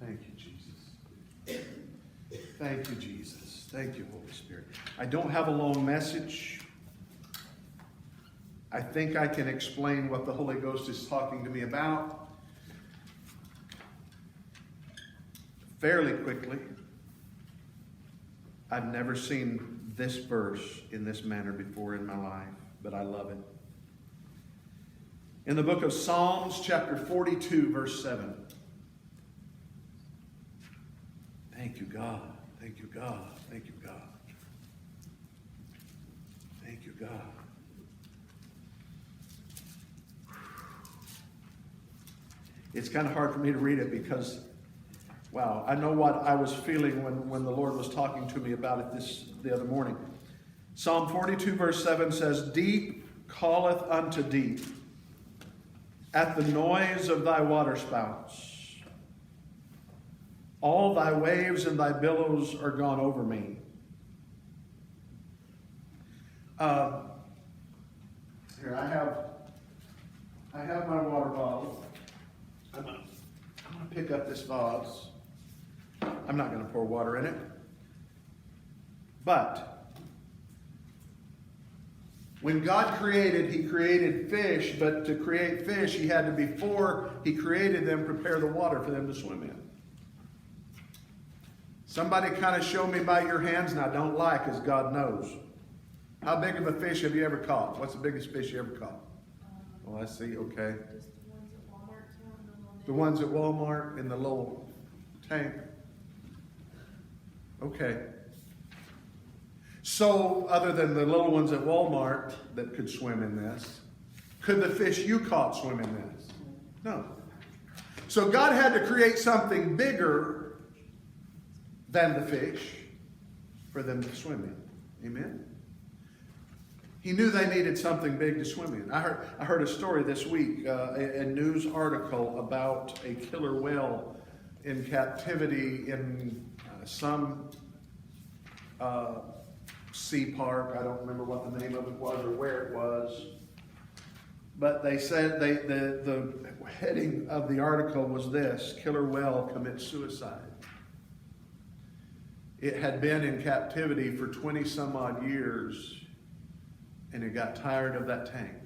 Thank you, Jesus. Thank you, Jesus. Thank you, Holy Spirit. I don't have a long message. I think I can explain what the Holy Ghost is talking to me about fairly quickly. I've never seen this verse in this manner before in my life, but I love it. In the book of Psalms, chapter 42, verse 7. Thank you, God. Thank you, God. Thank you, God. Thank you, God. It's kind of hard for me to read it because, wow, I know what I was feeling when the Lord was talking to me about it the other morning. Psalm 42, verse 7 says, "Deep calleth unto deep at the noise of thy waterspouts. All thy waves and thy billows are gone over me." Here, I have my water bottle. I'm going to pick up this vase. I'm not going to pour water in it. But when God created, He created fish. But to create fish, He had to, before He created them, prepare the water for them to swim in. Somebody kind of show me by your hands, and I don't lie because God knows. How big of a fish have you ever caught? What's the biggest fish you ever caught? Well, I see, okay. Just the ones at Walmart. The ones at Walmart in the little tank. Okay. So, other than the little ones at Walmart that could swim in this, could the fish you caught swim in this? No. So God had to create something bigger than the fish for them to swim in. Amen? He knew they needed something big to swim in. I heard a story this week, a news article about a killer whale in captivity in some sea park. I don't remember what the name of it was or where it was. But they said the heading of the article was this: "Killer whale commits suicide." It had been in captivity for 20 some odd years, and it got tired of that tank.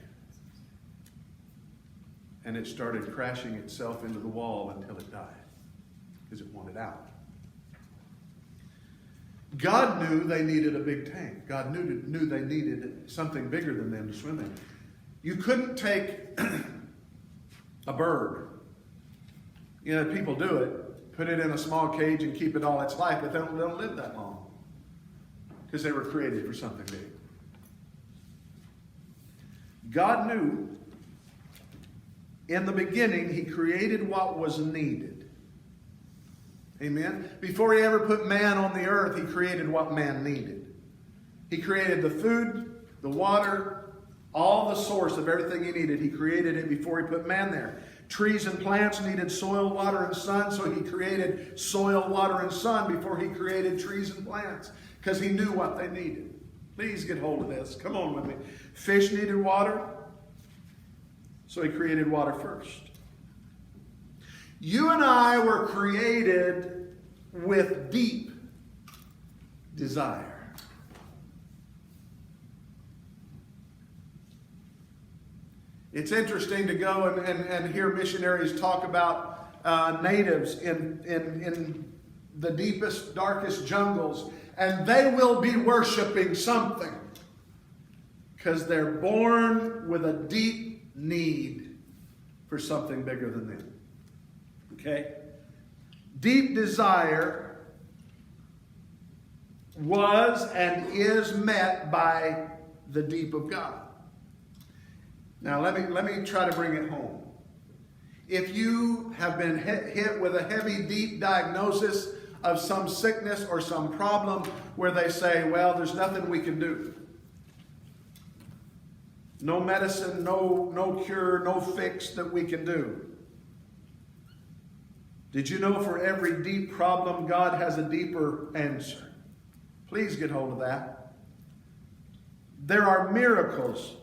And it started crashing itself into the wall until it died, because it wanted out. God knew they needed a big tank. God knew they needed something bigger than them to swim in. You couldn't take a bird. You know, people do it. Put it in a small cage and keep it all its life, but they don't live that long because they were created for something big. God knew in the beginning He created what was needed. Amen? Before He ever put man on the earth, He created what man needed. He created the food, the water, all the source of everything He needed. He created it before He put man there. Trees and plants needed soil, water, and sun, so He created soil, water, and sun before He created trees and plants, because He knew what they needed. Please get hold of this. Come on with me. Fish needed water, so He created water first. You and I were created with deep desire. It's interesting to go and hear missionaries talk about natives in the deepest, darkest jungles, and they will be worshiping something because they're born with a deep need for something bigger than them. Okay? Deep desire was and is met by the deep of God. Now, let me try to bring it home. If you have been hit with a heavy, deep diagnosis of some sickness or some problem where they say, well, there's nothing we can do. No medicine, no cure, no fix that we can do. Did you know for every deep problem, God has a deeper answer? Please get hold of that. There are miracles.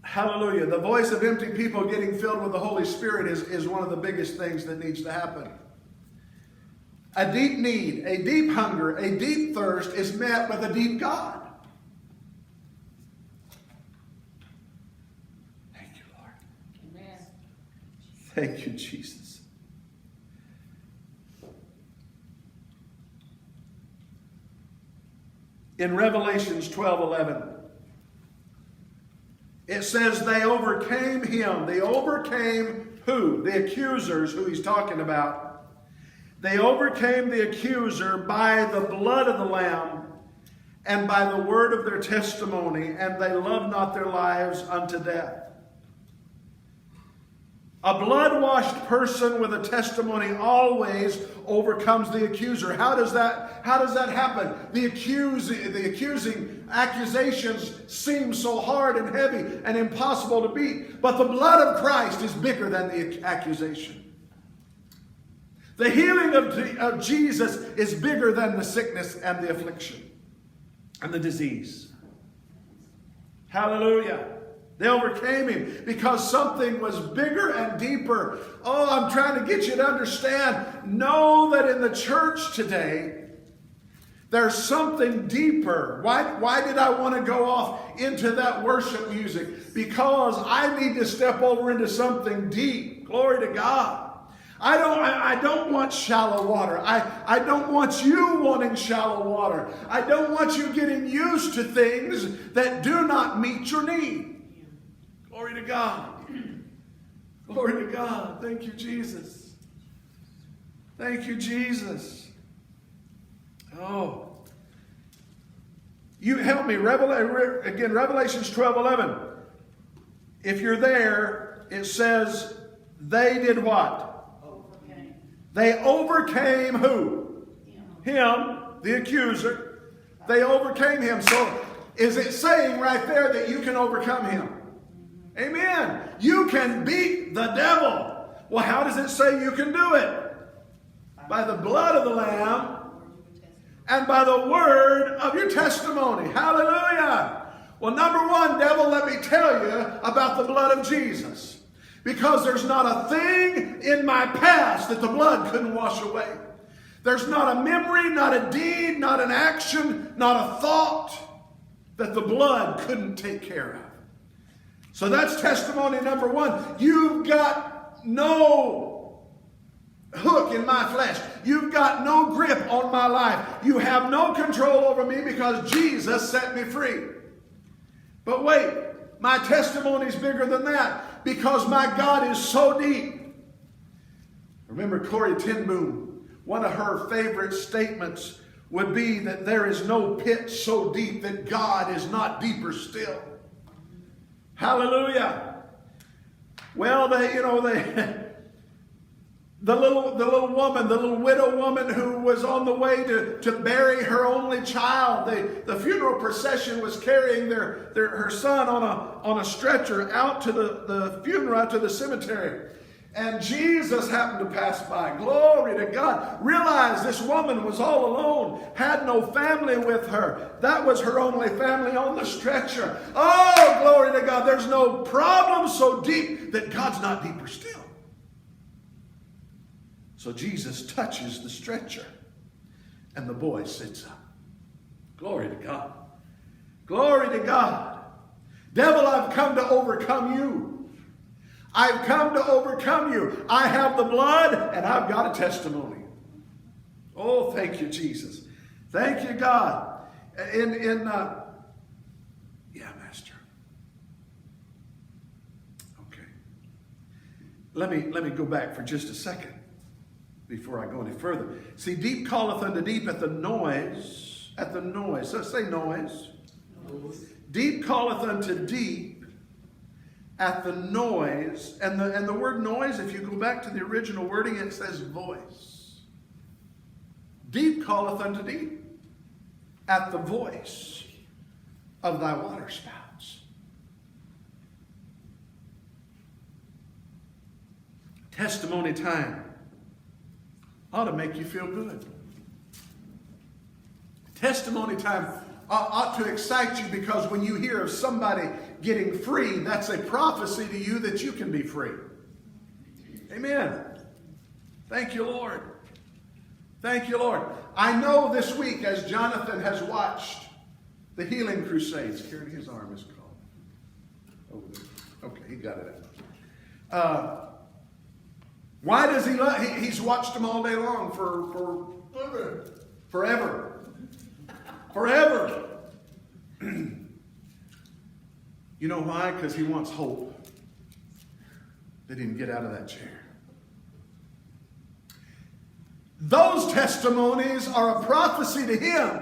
Hallelujah. The voice of empty people getting filled with the Holy Spirit is one of the biggest things that needs to happen. A deep need, a deep hunger, a deep thirst is met with a deep God. Thank you, Lord. Amen. Thank you, Jesus. In Revelations 12:11, it says they overcame him. They overcame who? The accusers, who he's talking about. They overcame the accuser by the blood of the Lamb and by the word of their testimony, and they loved not their lives unto death. A blood-washed person with a testimony always overcomes the accuser. How does that happen? The accusing accusations seem so hard and heavy and impossible to beat, but the blood of Christ is bigger than the accusation. The healing of Jesus is bigger than the sickness and the affliction and the disease. Hallelujah. They overcame him because something was bigger and deeper. Oh, I'm trying to get you to understand. Know that in the church today, there's something deeper. Why did I want to go off into that worship music? Because I need to step over into something deep. Glory to God. I don't want shallow water. I don't want you wanting shallow water. I don't want you getting used to things that do not meet your need. Glory to God. Glory to God. Thank you, Jesus. Thank you, Jesus. Oh. You help me. Again, Revelations 12:11. If you're there, it says, they did what? They overcame who? Him, the accuser. They overcame him. So is it saying right there that you can overcome him? Amen. You can beat the devil. Well, how does it say you can do it? By the blood of the Lamb and by the word of your testimony. Hallelujah. Well, number one, devil, let me tell you about the blood of Jesus. Because there's not a thing in my past that the blood couldn't wash away. There's not a memory, not a deed, not an action, not a thought that the blood couldn't take care of. So that's testimony number one. You've got no hook in my flesh. You've got no grip on my life. You have no control over me because Jesus set me free. But wait, my testimony is bigger than that. Because my God is so deep. Remember Corrie ten Boom, one of her favorite statements would be that there is no pit so deep that God is not deeper still. Hallelujah. Well, the little woman, the little widow woman who was on the way to bury her only child. The funeral procession was carrying her son on a stretcher out to the funeral, out to the cemetery. And Jesus happened to pass by. Glory to God. Realize this woman was all alone, had no family with her. That was her only family on the stretcher. Oh, glory to God. There's no problem so deep that God's not deeper still. So Jesus touches the stretcher, and the boy sits up. Glory to God. Glory to God. Devil, I've come to overcome you. I've come to overcome you. I have the blood, and I've got a testimony. Oh, thank you, Jesus. Thank you, God. Master. Okay. Let me go back for just a second before I go any further. See, deep calleth unto deep at the noise. So say noise. Deep calleth unto deep at the noise. And the word noise, if you go back to the original wording, it says voice. Deep calleth unto deep at the voice of thy waterspouts. Testimony time ought to make you feel good. Testimony time ought to excite you, because when you hear of somebody getting free, that's a prophecy to you that you can be free. Amen. Thank you, Lord. Thank you, Lord. I know this week, as Jonathan has watched the healing crusades, carrying his arm is called. Over there. Okay, he got it out. Why does he love? He's watched them all day long for forever. Forever. You know why? Because he wants hope that he can get out of that chair. Those testimonies are a prophecy to him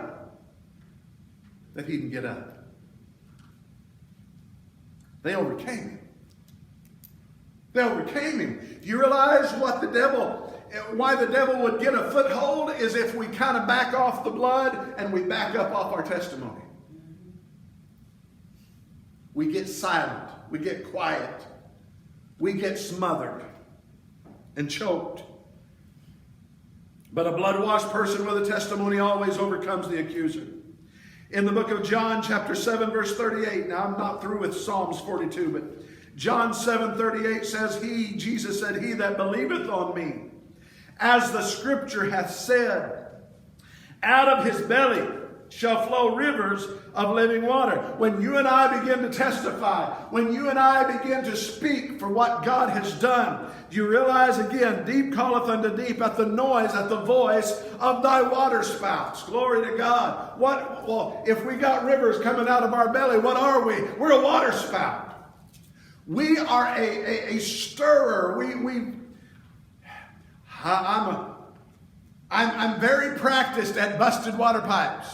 that he can get up. They overcame him. They overcame him. Do you realize why the devil would get a foothold is if we kind of back off the blood and we back up off our testimony. We get silent. We get quiet. We get smothered and choked. But a blood-washed person with a testimony always overcomes the accuser. In the book of John, chapter 7, verse 38. Now, I'm not through with Psalms 42, but John 7:38 says, Jesus said, he that believeth on me, as the scripture hath said, out of his belly shall flow rivers of living water. When you and I begin to testify, when you and I begin to speak for what God has done, do you realize again, deep calleth unto deep at the noise, at the voice of thy waterspouts. Glory to God. Well, if we got rivers coming out of our belly, what are we? We're a waterspout. We are a stirrer. I'm very practiced at busted water pipes.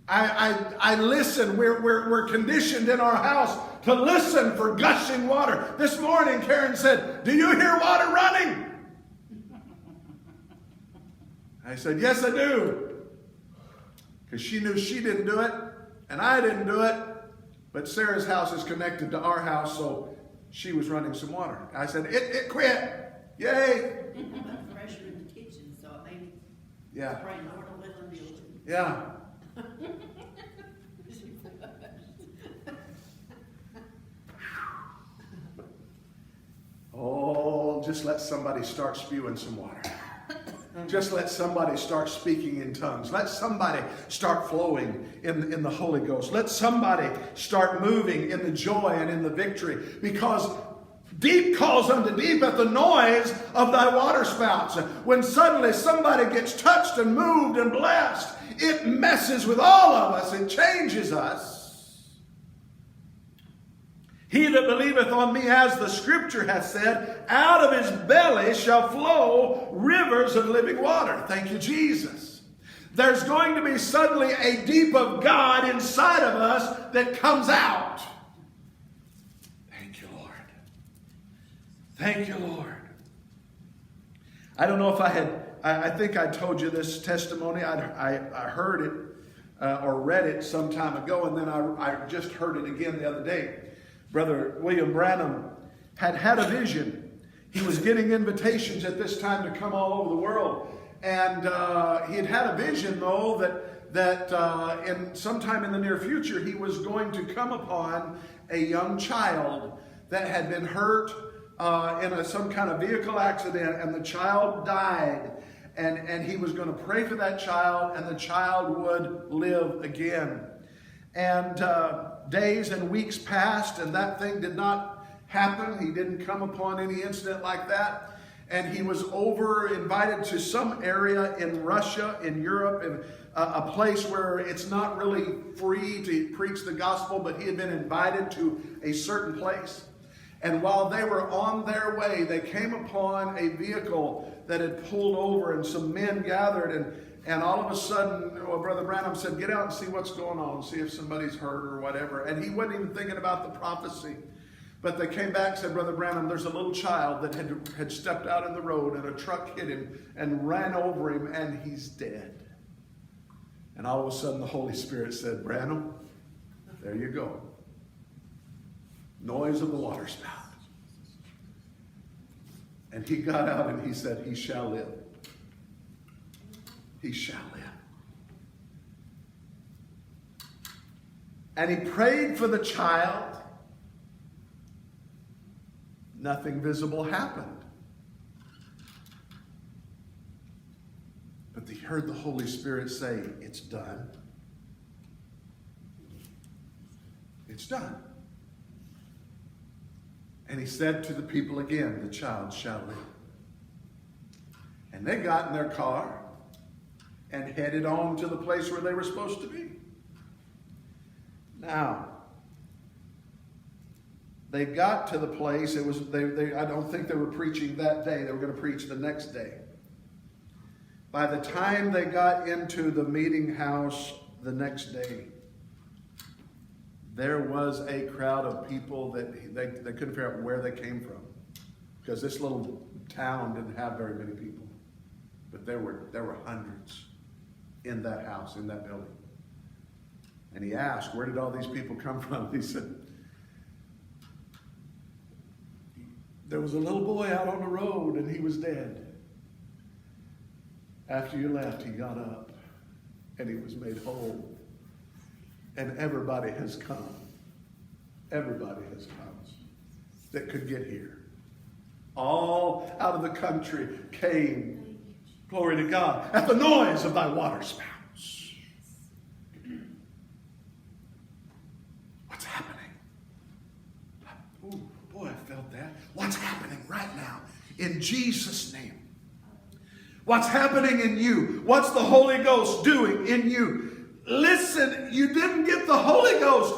I listen. We're conditioned in our house to listen for gushing water. This morning, Karen said, "Do you hear water running?" I said, "Yes, I do." Because she knew she didn't do it, and I didn't do it. But Sarah's house is connected to our house, so she was running some water. I said, it quit. Yay. Pressure in the kitchen, so maybe. Yeah. Pray Lord will let them deal with it. Yeah. Oh, just let somebody start spewing some water. Just let somebody start speaking in tongues. Let somebody start flowing in the Holy Ghost. Let somebody start moving in the joy and in the victory. Because deep calls unto deep at the noise of thy waterspouts. When suddenly somebody gets touched and moved and blessed, it messes with all of us. It changes us. He that believeth on me, as the scripture hath said, out of his belly shall flow rivers of living water. Thank you, Jesus. There's going to be suddenly a deep of God inside of us that comes out. Thank you, Lord. Thank you, Lord. I don't know if I think I told you this testimony. I heard it or read it some time ago, and then I just heard it again the other day. Brother William Branham had a vision. He was getting invitations at this time to come all over the world. And he had a vision, though, that in sometime in the near future, he was going to come upon a young child that had been hurt in some kind of vehicle accident, and the child died. And he was going to pray for that child, and the child would live again. And days and weeks passed, and that thing did not happen. He didn't come upon any incident like that. And he was invited to some area in Russia, in Europe, in a place where it's not really free to preach the gospel, but he had been invited to a certain place. And while they were on their way, they came upon a vehicle that had pulled over, and some men gathered, and all of a sudden, Brother Branham said, "Get out and see what's going on, see if somebody's hurt or whatever." And he wasn't even thinking about the prophecy. But they came back and said, "Brother Branham, there's a little child that had stepped out in the road, and a truck hit him and ran over him, and he's dead." And all of a sudden, the Holy Spirit said, "Branham, there you go. Noise of the waterspout." And he got out and he said, "He shall live. He shall live." And he prayed for the child. Nothing visible happened. But they heard the Holy Spirit say, it's done. It's done. And he said to the people again, the child shall live. And they got in their car and headed on to the place where they were supposed to be. Now, they got to the place. It was I don't think they were preaching that day. They were going to preach the next day. By the time they got into the meeting house the next day, there was a crowd of people that they couldn't figure out where they came from, because this little town didn't have very many people. But there were hundreds in that house, in that building. And he asked, where did all these people come from? He said, there was a little boy out on the road and he was dead. After you left, he got up and he was made whole. And everybody has come. Everybody has come that could get here. All out of the country came, glory to God, at the noise of thy waterspouts. What's happening? Oh, boy, I felt that. What's happening right now? In Jesus' name. What's happening in you? What's the Holy Ghost doing in you? Listen, you didn't get the Holy Ghost,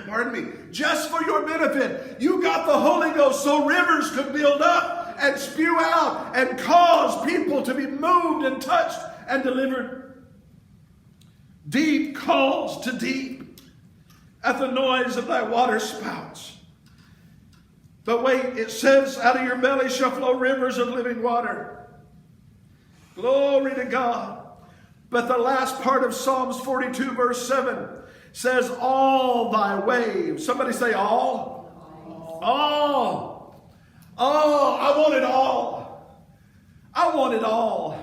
pardon me, just for your benefit. You got the Holy Ghost so rivers could build up and spew out and cause people to be moved and touched and delivered. Deep calls to deep at the noise of thy waterspouts. But wait, it says, out of your belly shall flow rivers of living water. Glory to God. But the last part of Psalms 42 verse 7 says, all thy waves. Somebody say all. All. Oh, I want it all. I want it all.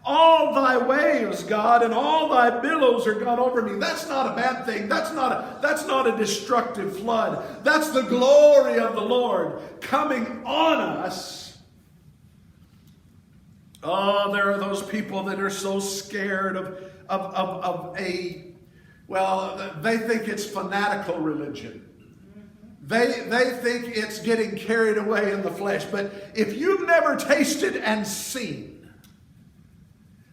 All thy waves, God, and all thy billows are gone over me. That's not a bad thing. That's not a destructive flood. That's the glory of the Lord coming on us. Oh, there are those people that are so scared of they think it's fanatical religion. They think it's getting carried away in the flesh. But if you've never tasted and seen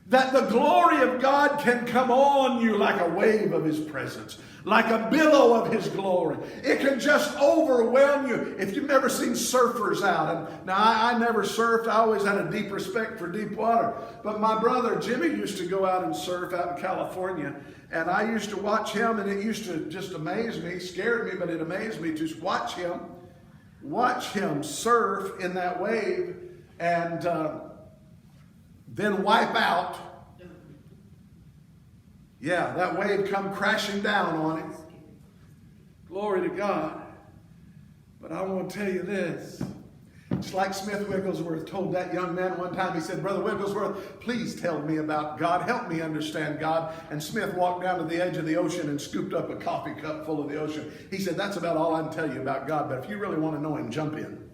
that the glory of God can come on you like a wave of his presence, like a billow of his glory, it can just overwhelm you. If you've never seen surfers out, and now I never surfed, I always had a deep respect for deep water, but my brother Jimmy used to go out and surf out in California, and I used to watch him, and it used to just amaze me, scared me, but it amazed me to watch him surf in that wave, and then wipe out. Yeah, that wave come crashing down on him. Glory to God. But I want to tell you this. It's like Smith Wigglesworth told that young man one time. He said, Brother Wigglesworth, please tell me about God. Help me understand God. And Smith walked down to the edge of the ocean and scooped up a coffee cup full of the ocean. He said, that's about all I can tell you about God. But if you really want to know him, jump in.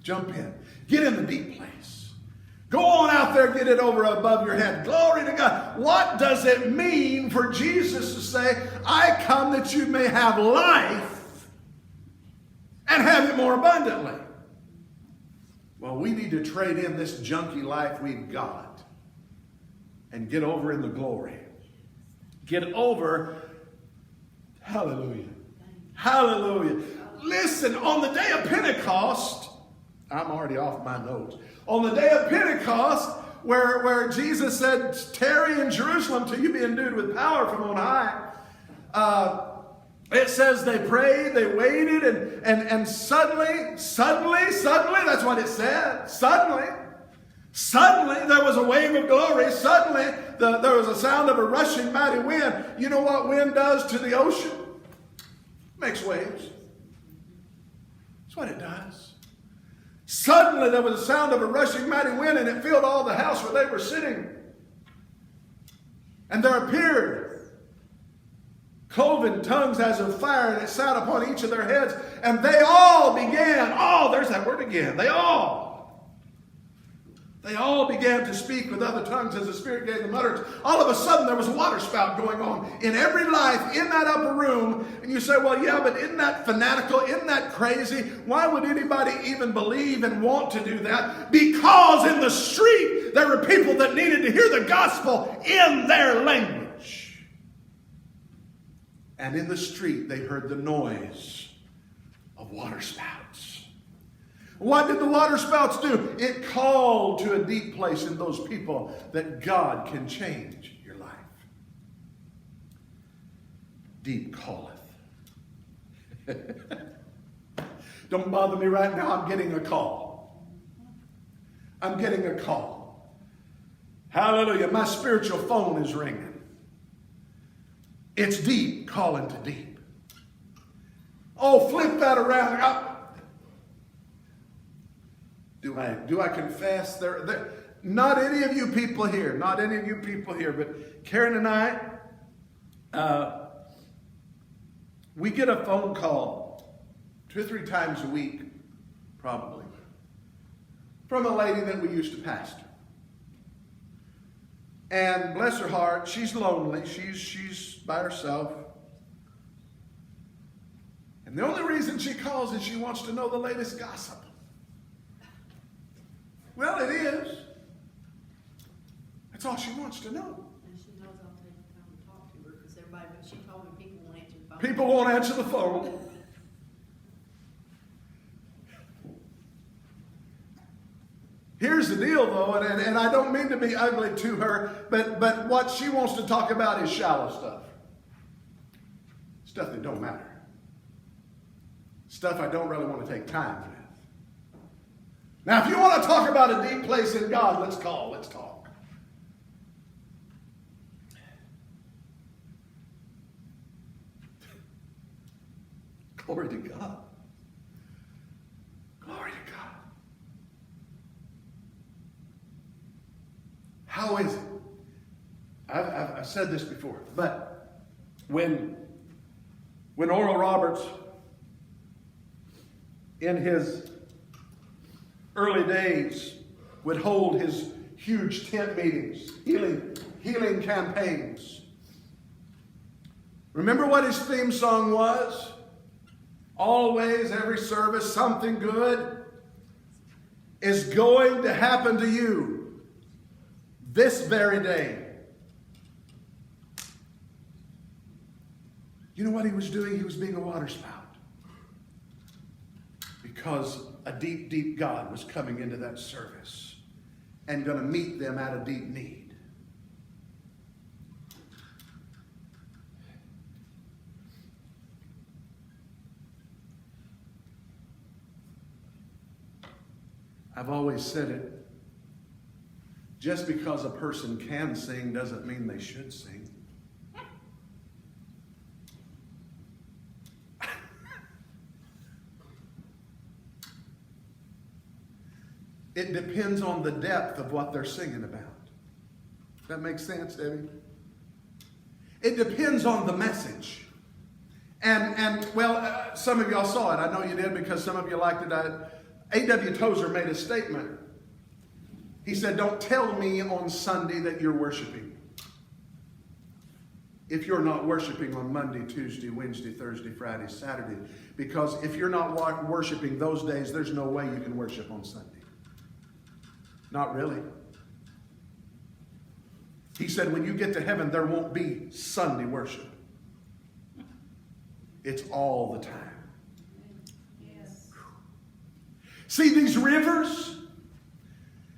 Jump in. Get in the deep place. Go on out there, get it over above your head. Glory to God. What does it mean for Jesus to say, I come that you may have life and have it more abundantly? Well, we need to trade in this junky life we've got and get over in the glory. Get over. Hallelujah. Hallelujah. Listen, on the day of Pentecost, I'm already off my notes. On the day of Pentecost, where Jesus said, tarry in Jerusalem till you be endued with power from on high, it says they prayed, they waited, and suddenly, that's what it said. Suddenly, there was a wave of glory. Suddenly, there was a sound of a rushing mighty wind. You know what wind does to the ocean? It makes waves. That's what it does. Suddenly there was a sound of a rushing mighty wind, and it filled all the house where they were sitting. And there appeared cloven tongues as of fire, and it sat upon each of their heads. And they all began, there's that word again, they all They all began to speak with other tongues as the Spirit gave them utterance. All of a sudden, there was a water spout going on in every life in that upper room. And you say, well, yeah, but isn't that fanatical? Isn't that crazy? Why would anybody even believe and want to do that? Because in the street, there were people that needed to hear the gospel in their language. And in the street, they heard the noise of waterspouts. What did the waterspouts do? It called to a deep place in those people that God can change your life. Deep calleth. Don't bother me right now. I'm getting a call. I'm getting a call. Hallelujah. My spiritual phone is ringing. It's deep calling to deep. Oh, flip that around. Do I confess? Not any of you people here, but Karen and I, we get a phone call 2 or 3 times a week, probably, from a lady that we used to pastor. And bless her heart, she's lonely. She's by herself. And the only reason she calls is she wants to know the latest gossip. Well, it is. That's all she wants to know. And she knows I'll take the time to talk to her because everybody, but she told me people won't answer the phone. People won't answer the phone. Here's the deal, though, and I don't mean to be ugly to her, but what she wants to talk about is shallow stuff. Stuff that don't matter. Stuff I don't really want to take time with. Now, if you want to talk about a deep place in God, let's talk. Glory to God. Glory to God. How is it? I've said this before, but when Oral Roberts, in his early days, would hold his huge tent meetings, healing campaigns. Remember what his theme song was? Always, every service, something good is going to happen to you this very day. You know what he was doing? He was being a waterspout. Because a deep, deep God was coming into that service and going to meet them at a deep need. I've always said it. Just because a person can sing doesn't mean they should sing. It depends on the depth of what they're singing about. Does that make sense, Debbie? It depends on the message. And some of y'all saw it. I know you did because some of you liked it. A.W. Tozer made a statement. He said, don't tell me on Sunday that you're worshiping if you're not worshiping on Monday, Tuesday, Wednesday, Thursday, Friday, Saturday. Because if you're not worshiping those days, there's no way you can worship on Sunday. Not really. He said, when you get to heaven, there won't be Sunday worship. It's all the time. Yes. See these rivers?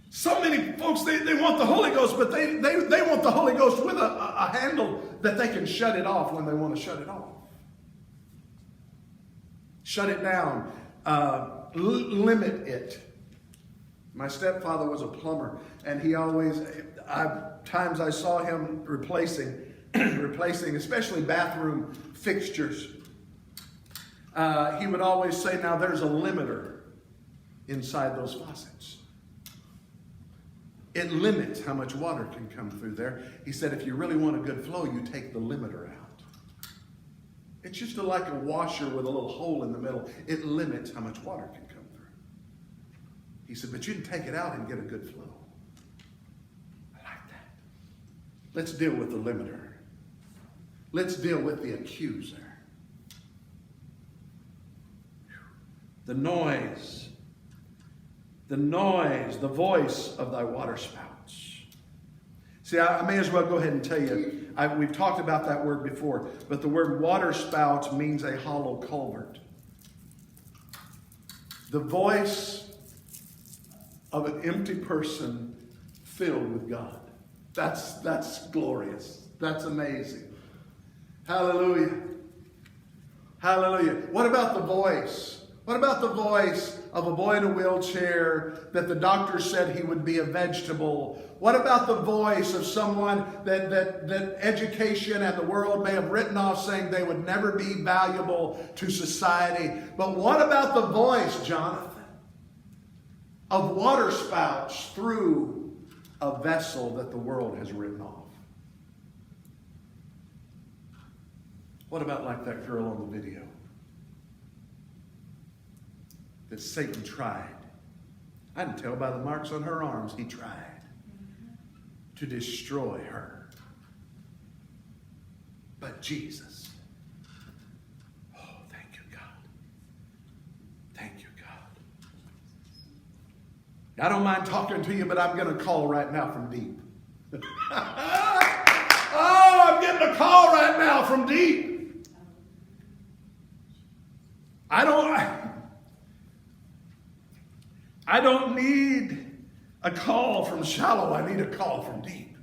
So many folks, they want the Holy Ghost, but they want the Holy Ghost with a handle that they can shut it off when they want to shut it off. Shut it down. Limit it. My stepfather was a plumber, and he always, times I saw him replacing, especially bathroom fixtures. He would always say, now there's a limiter inside those faucets. It limits how much water can come through there. He said, if you really want a good flow, you take the limiter out. It's just like a washer with a little hole in the middle. It limits how much water can come through. He said, but you can take it out and get a good flow. Let's deal with the limiter. Let's deal with the accuser. The noise, the voice of thy waterspouts. See, I may as well go ahead and tell you, we've talked about that word before, but the word waterspouts means a hollow culvert. The voice of an empty person filled with God. That's glorious. That's amazing. Hallelujah. Hallelujah. What about the voice? What about the voice of a boy in a wheelchair that the doctor said he would be a vegetable? What about the voice of someone that education and the world may have written off saying they would never be valuable to society? But what about the voice, Jonathan, of waterspouts through a vessel that the world has written off? What about like that girl on the video that Satan tried? I can tell by the marks on her arms, he tried to destroy her. But Jesus, oh, thank you, God. Thank you, God. I don't mind talking to you, but I'm going to call right now from deep. Oh, I'm getting a call right now from deep. I don't need a call from shallow. I need a call from deep.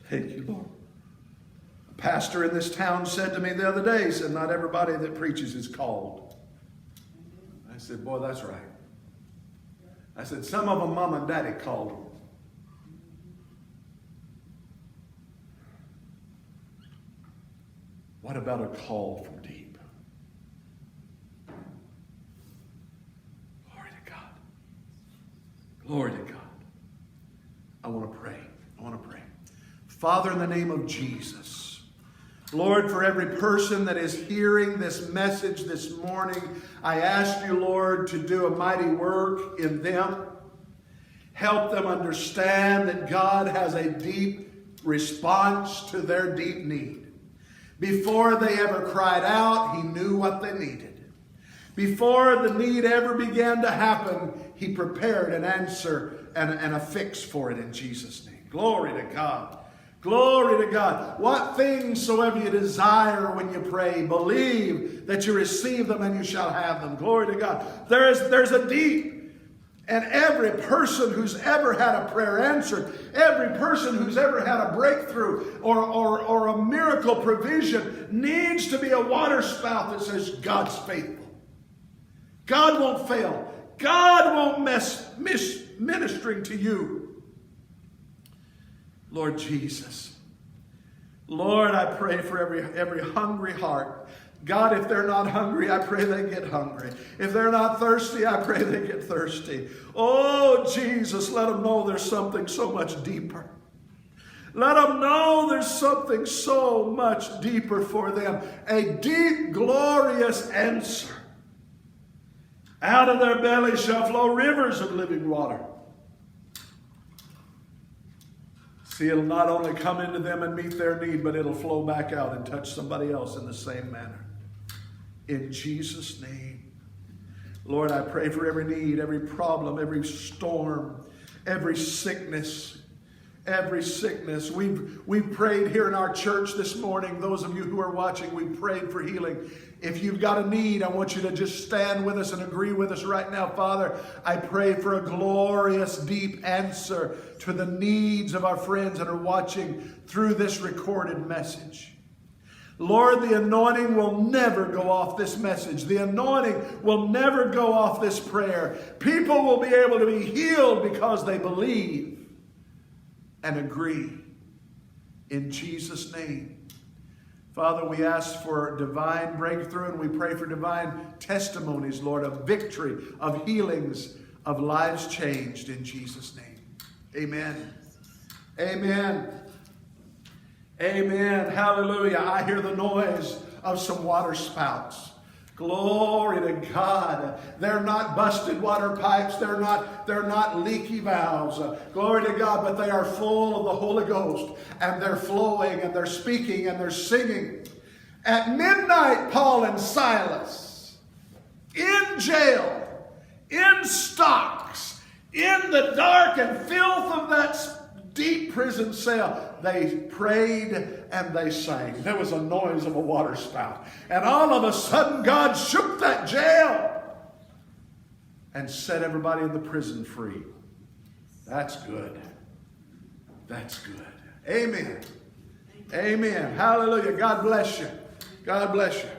Thank you, Lord. A pastor in this town said to me the other day, he said, not everybody that preaches is called. I said, boy, that's right. I said, some of them mom and daddy called them. What about a call from deep? Glory to God. Glory to God. I want to pray. Father, in the name of Jesus, Lord, for every person that is hearing this message this morning, I ask you, Lord, to do a mighty work in them. Help them understand that God has a deep response to their deep need. Before they ever cried out, he knew what they needed. Before the need ever began to happen, he prepared an answer and a fix for it in Jesus' name. Glory to God. Glory to God. What things soever you desire when you pray, believe that you receive them and you shall have them. Glory to God. There's a deep. And every person who's ever had a prayer answered, every person who's ever had a breakthrough or a miracle provision needs to be a waterspout that says, God's faithful. God won't fail. God won't miss ministering to you. Lord Jesus. Lord, I pray for every hungry heart. God, if they're not hungry, I pray they get hungry. If they're not thirsty, I pray they get thirsty. Oh, Jesus, let them know there's something so much deeper. Let them know there's something so much deeper for them. A deep, glorious answer. Out of their belly shall flow rivers of living water. See, it'll not only come into them and meet their need, but it'll flow back out and touch somebody else in the same manner. In Jesus' name. Lord, I pray for every need, every problem, every storm, every sickness. Every sickness. We've prayed here in our church this morning. Those of you who are watching, we prayed for healing. If you've got a need, I want you to just stand with us and agree with us right now. Father, I pray for a glorious, deep answer to the needs of our friends that are watching through this recorded message. Lord, the anointing will never go off this message. The anointing will never go off this prayer. People will be able to be healed because they believe and agree. In Jesus' name. Father, we ask for divine breakthrough and we pray for divine testimonies, Lord, of victory, of healings, of lives changed in Jesus' name. Amen. Amen. Amen. Hallelujah. I hear the noise of some water spouts. Glory to God. They're not busted water pipes. They're not leaky valves. Glory to God. But they are full of the Holy Ghost. And they're flowing and they're speaking and they're singing. At midnight, Paul and Silas, in jail, in stocks, in the dark and filth of that deep prison cell, they prayed and they sang. There was a noise of a waterspout. And all of a sudden, God shook that jail and set everybody in the prison free. That's good. That's good. Amen. Amen. Hallelujah. God bless you. God bless you.